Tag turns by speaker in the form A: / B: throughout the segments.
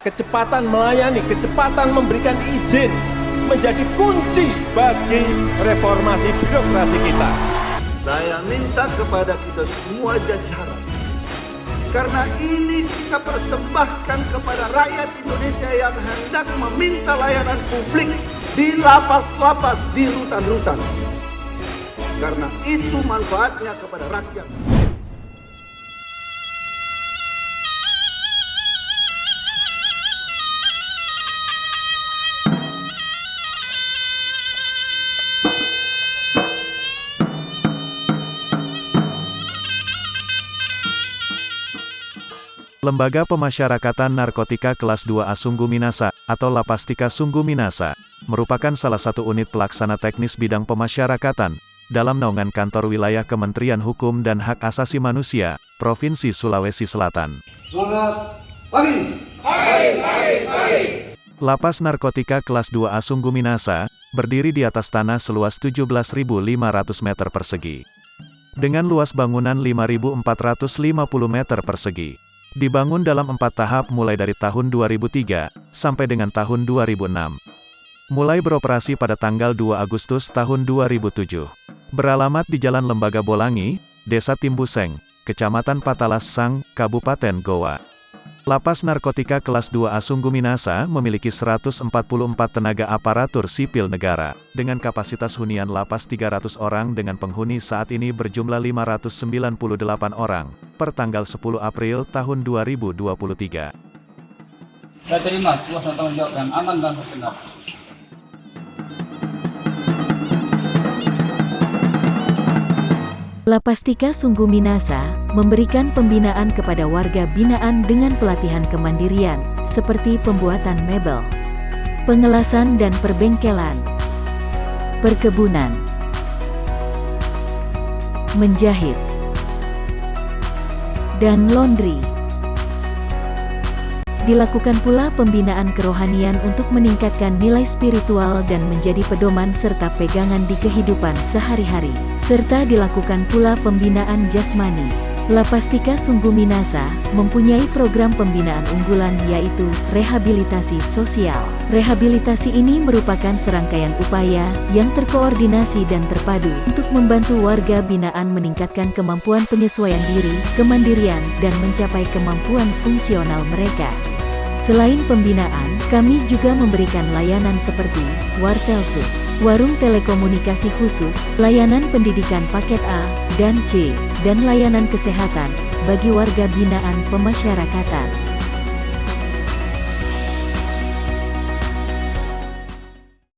A: Kecepatan melayani, kecepatan memberikan izin menjadi kunci bagi reformasi birokrasi kita.
B: Saya minta kepada kita semua jajaran, karena ini kita persembahkan kepada rakyat Indonesia yang hendak meminta layanan publik di lapas-lapas, di rutan-rutan. Karena itu manfaatnya kepada rakyat.
C: Lembaga Pemasyarakatan Narkotika Kelas 2A Sungguh Minasa, atau Lapastika Sungguh Minasa, merupakan salah satu unit pelaksana teknis bidang pemasyarakatan, dalam naungan kantor wilayah Kementerian Hukum dan Hak Asasi Manusia, Provinsi Sulawesi Selatan.
B: Selamat pagi.
C: Lapas Narkotika Kelas 2A Sungguh Minasa, berdiri di atas tanah seluas 17.500 meter persegi. Dengan luas bangunan 5.450 meter persegi. Dibangun dalam 4 tahap mulai dari tahun 2003, sampai dengan tahun 2006. Mulai beroperasi pada tanggal 2 Agustus tahun 2007. Beralamat di Jalan Lembaga Bolangi, Desa Timbuseng, Kecamatan Patalasang, Kabupaten Goa. Lapas Narkotika Kelas 2A Sungguh Minasa memiliki 144 tenaga aparatur sipil negara, dengan kapasitas hunian lapas 300 orang dengan penghuni saat ini berjumlah 598 orang, per tanggal 10 April tahun 2023.
D: Saya terima tugas dan tanggung jawab yang aman dan benar.
E: Lapastika Sungguh Minasa memberikan pembinaan kepada warga binaan dengan pelatihan kemandirian, seperti pembuatan mebel, pengelasan dan perbengkelan, perkebunan, menjahit, dan laundry. Dilakukan pula pembinaan kerohanian untuk meningkatkan nilai spiritual dan menjadi pedoman serta pegangan di kehidupan sehari-hari. Serta dilakukan pula pembinaan jasmani. Lapastika Sungguh Minasa mempunyai program pembinaan unggulan yaitu rehabilitasi sosial. Rehabilitasi ini merupakan serangkaian upaya yang terkoordinasi dan terpadu untuk membantu warga binaan meningkatkan kemampuan penyesuaian diri, kemandirian, dan mencapai kemampuan fungsional mereka. Selain pembinaan, kami juga memberikan layanan seperti Wartelsus, warung telekomunikasi khusus, layanan pendidikan paket A dan C, dan layanan kesehatan bagi warga binaan pemasyarakatan.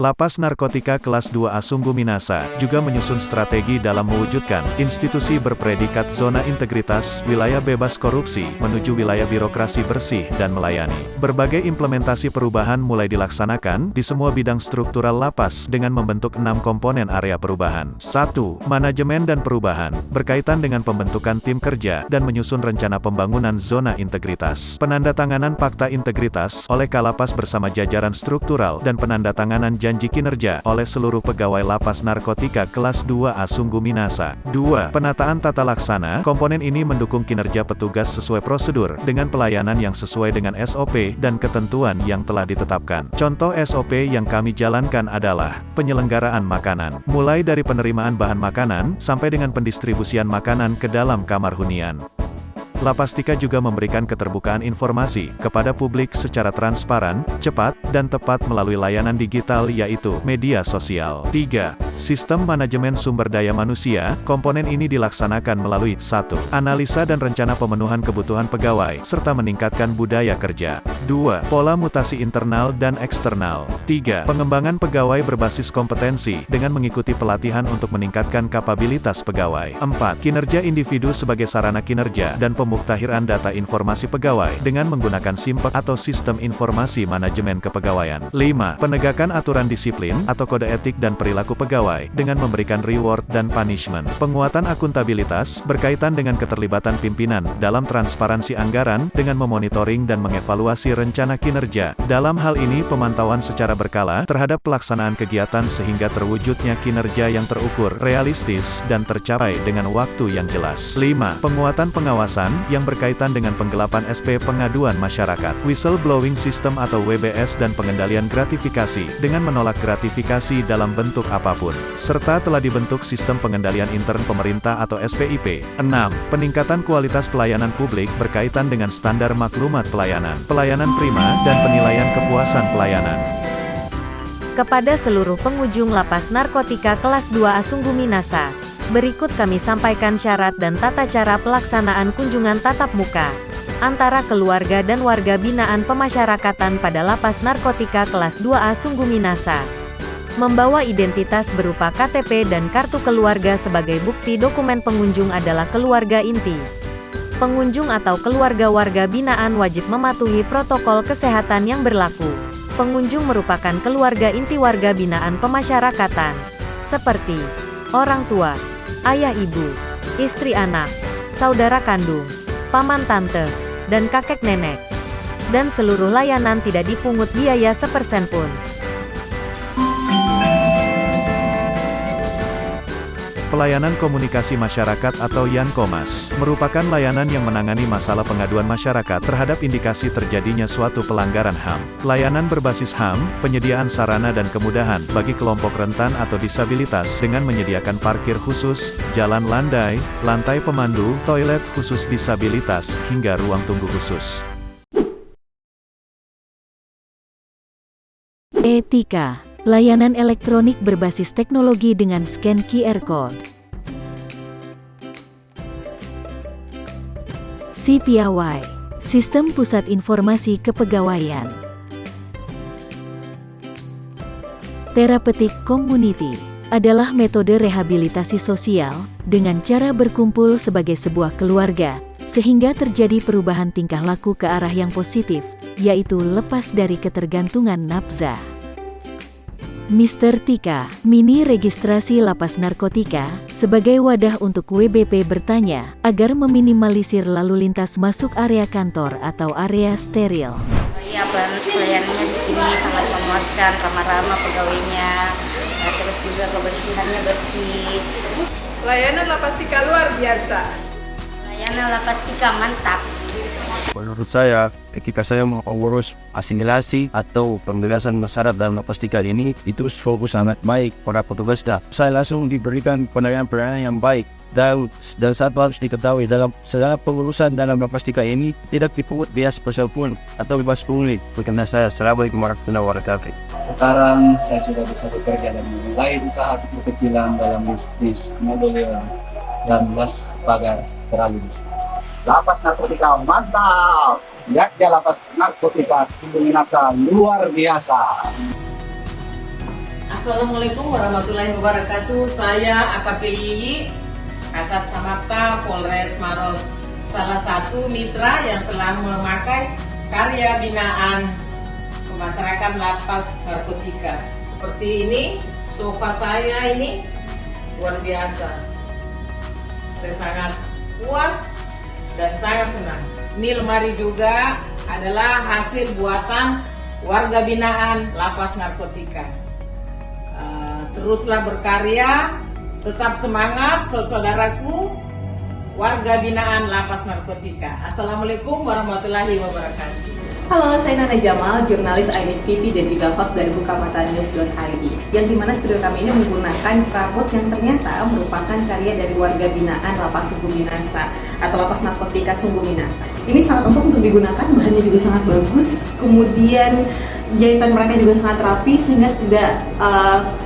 C: Lapas Narkotika Kelas 2A Sungguh Minasa juga menyusun strategi dalam mewujudkan institusi berpredikat zona integritas, wilayah bebas korupsi, menuju wilayah birokrasi bersih dan melayani. Berbagai implementasi perubahan mulai dilaksanakan di semua bidang struktural lapas dengan membentuk 6 komponen area perubahan. 1. Manajemen dan perubahan, berkaitan dengan pembentukan tim kerja dan menyusun rencana pembangunan zona integritas. Penandatanganan Fakta Integritas oleh Kalapas bersama jajaran struktural dan penandatanganan janji kinerja oleh seluruh pegawai Lapas Narkotika Kelas 2A Sungguh Minasa. 2. Penataan tata laksana. Komponen ini mendukung kinerja petugas sesuai prosedur, dengan pelayanan yang sesuai dengan SOP dan ketentuan yang telah ditetapkan. Contoh SOP yang kami jalankan adalah penyelenggaraan makanan, mulai dari penerimaan bahan makanan, sampai dengan pendistribusian makanan ke dalam kamar hunian. Lapastika juga memberikan keterbukaan informasi kepada publik secara transparan, cepat, dan tepat melalui layanan digital yaitu media sosial. 3. Sistem manajemen sumber daya manusia. Komponen ini dilaksanakan melalui 1. Analisa dan rencana pemenuhan kebutuhan pegawai, serta meningkatkan budaya kerja. 2. Pola mutasi internal dan eksternal. 3. Pengembangan pegawai berbasis kompetensi, dengan mengikuti pelatihan untuk meningkatkan kapabilitas pegawai. 4. Kinerja individu sebagai sarana kinerja dan pemuktahiran data informasi pegawai dengan menggunakan SIMPEK atau Sistem Informasi Manajemen. manajemen kepegawaian. 5. Penegakan aturan disiplin atau kode etik dan perilaku pegawai dengan memberikan reward dan punishment. Penguatan akuntabilitas berkaitan dengan keterlibatan pimpinan dalam transparansi anggaran dengan memonitoring dan mengevaluasi rencana kinerja. Dalam hal ini pemantauan secara berkala terhadap pelaksanaan kegiatan sehingga terwujudnya kinerja yang terukur, realistis, dan tercapai dengan waktu yang jelas. 5. Penguatan pengawasan yang berkaitan dengan penggelapan SP pengaduan masyarakat, whistleblowing system atau WBS dan pengendalian gratifikasi dengan menolak gratifikasi dalam bentuk apapun, serta telah dibentuk sistem pengendalian intern pemerintah atau SPIP. 6. Peningkatan kualitas pelayanan publik berkaitan dengan standar maklumat pelayanan, pelayanan prima, dan penilaian kepuasan pelayanan.
E: Kepada seluruh pengunjung lapas narkotika kelas 2A Sungguh Minasa, berikut kami sampaikan syarat dan tata cara pelaksanaan kunjungan tatap muka antara keluarga dan warga binaan pemasyarakatan pada lapas narkotika kelas 2A Sungguh Minasa. Membawa identitas berupa KTP dan kartu keluarga sebagai bukti dokumen pengunjung adalah keluarga inti. Pengunjung atau keluarga warga binaan wajib mematuhi protokol kesehatan yang berlaku. Pengunjung merupakan keluarga inti warga binaan pemasyarakatan, seperti orang tua, ayah ibu, istri anak, saudara kandung, paman tante, dan kakek nenek. Dan seluruh layanan tidak dipungut biaya sepersen pun.
C: Pelayanan Komunikasi Masyarakat atau Yankomas merupakan layanan yang menangani masalah pengaduan masyarakat terhadap indikasi terjadinya suatu pelanggaran HAM. Layanan berbasis HAM, penyediaan sarana dan kemudahan bagi kelompok rentan atau disabilitas dengan menyediakan parkir khusus, jalan landai, lantai pemandu, toilet khusus disabilitas, hingga ruang tunggu khusus.
E: Etika. Layanan elektronik berbasis teknologi dengan scan QR Code. CPAY, Sistem Pusat Informasi Kepegawaian. Therapeutic Community adalah metode rehabilitasi sosial dengan cara berkumpul sebagai sebuah keluarga, sehingga terjadi perubahan tingkah laku ke arah yang positif, yaitu lepas dari ketergantungan nafsa. Mr. Tika, mini registrasi lapas narkotika, sebagai wadah untuk WBP bertanya, agar meminimalisir lalu lintas masuk area kantor atau area steril.
F: Iya, pelayanannya di sini sangat memuaskan, ramah-ramah pegawainya, terus juga kebersihannya bersih.
G: Layanan Lapas Tika luar biasa.
F: Layanan Lapas Tika mantap.
H: Menurut saya, ketika saya mengurus asimilasi atau pembebasan masyarakat dalam lapas Tika ini, itu fokus sangat baik para petugas. Saya langsung diberikan penanganan yang baik. Dan satu harus diketahui, dalam segala pengurusan dalam lapas Tika ini tidak dipungut biaya spesial pun atau bebas pungli. Karena saya Assalamualaikum warahmatullahi wabarakatuh.
D: Sekarang saya sudah bisa bekerja dan memulai usaha kecil-kecilan dalam bisnis mobil dan las pagar teralus.
I: Lapas narkotika mantap, ya lapas narkotika Sungguh Minasa luar biasa.
G: Assalamualaikum warahmatullahi wabarakatuh. Saya AKP Yiyi, Kasat Samapta Polres Maros, salah satu mitra yang telah memakai karya binaan pemasyarakat lapas narkotika. Seperti ini, sofa saya ini luar biasa. Saya sangat puas dan sangat senang. Ini lemari juga adalah hasil buatan warga binaan lapas narkotika. Teruslah berkarya, tetap semangat saudaraku warga binaan lapas narkotika. Assalamualaikum warahmatullahi wabarakatuh.
J: Halo, saya Nana Jamal, jurnalis iNews TV dan juga host dari bukamatanews.id. Yang dimana studio kami ini menggunakan perabot yang ternyata merupakan karya dari warga binaan Lapas Sungguh Minasa atau Lapas Narkotika Sungguh Minasa. Ini sangat empuk untuk digunakan, bahannya juga sangat bagus. Kemudian jahitan mereka juga sangat rapi sehingga tidak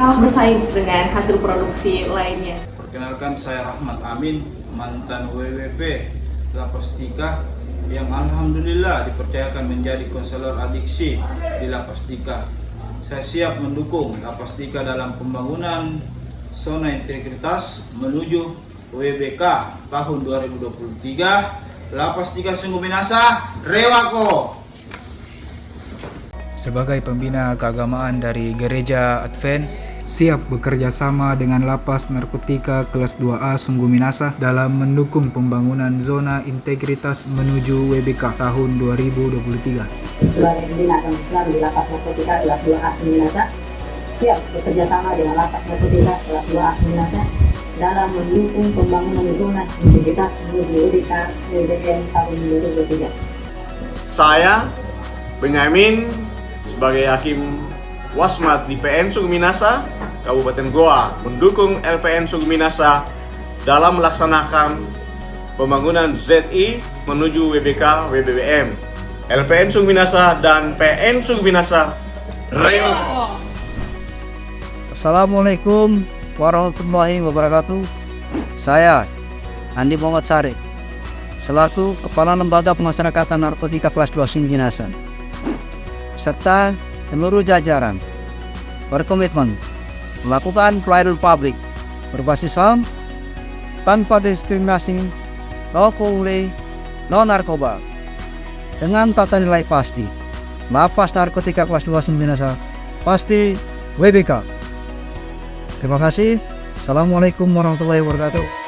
J: kalah bersaing dengan hasil produksi lainnya.
K: Perkenalkan, saya Ahmad Amin, mantan WWP Lapas Tika yang alhamdulillah dipercayakan menjadi konselor adiksi di Lapas Tika. Saya siap mendukung Lapas Tika dalam pembangunan zona integritas menuju WBK tahun 2023. Lapas Tika Sungguh Minasa, Rewako.
L: sebagai pembina keagamaan dari Gereja Advent, siap bekerja sama dengan Lapas Narkotika kelas 2A Sungguh Minasa dalam mendukung pembangunan zona integritas menuju WBK tahun 2023.
M: Sebagai pembina agama Islam di Lapas Narkotika kelas 2A Sungguh Minasa, siap bekerja sama dengan Lapas Narkotika kelas 2A Sungguh Minasa dalam mendukung pembangunan zona integritas menuju WBK tahun 2023.
N: Saya, Benyamin, sebagai Hakim Wasmat di PN Sungguh Minasa, Kabupaten Goa, mendukung LPN Sungguh Minasa dalam melaksanakan pembangunan ZI menuju WBK WBBM. LPN Sungguh Minasa dan PN Sungguh Minasa rela.
O: Assalamualaikum warahmatullahi wabarakatuh. Saya Andi Muhammad Sari, selaku Kepala Lembaga Pemasyarakatan Narkotika kelas 2 Sungguh Minasa, serta seluruh jajaran berkomitmen melakukan pelayanan publik berbasis HAM tanpa diskriminasi, no pungli, no narkoba, dengan tata nilai pasti. Lapas Narkotika kelas 2 Sungguh Minasa pasti WBK. Terima kasih. Assalamualaikum warahmatullahi wabarakatuh.